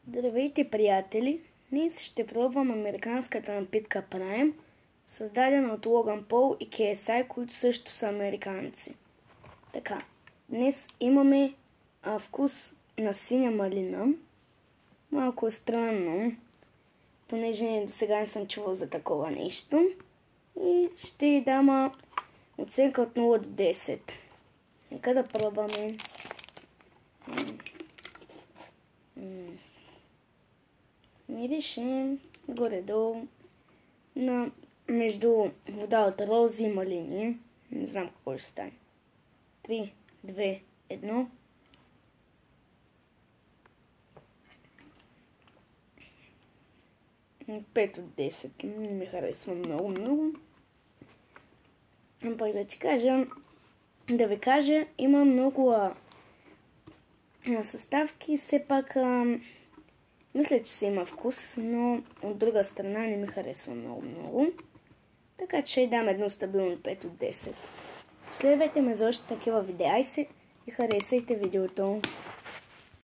Здравейте, приятели! Днес ще пробвам американската напитка Prime, създадена от Логан Пол и KSI, които също са американци. Така, днес имаме вкус на синя малина. Малко е странно, понеже до сега не съм чувал за такова нещо. И ще й дам оценка от 0 до 10. Нека да пробваме. Мирише горе-долу на между вода от рози и малини. Не знам какво ще стане. 3, 2, 1. Пет от 10. Не ми харесва много. Пак да ви кажа, има много съставки. Все пак мисля, че си има вкус, но от друга страна не ми харесва много. Така че ще дам едно стабилно 5 от 10. Последвайте ме за още такива видеа и харесайте видеото.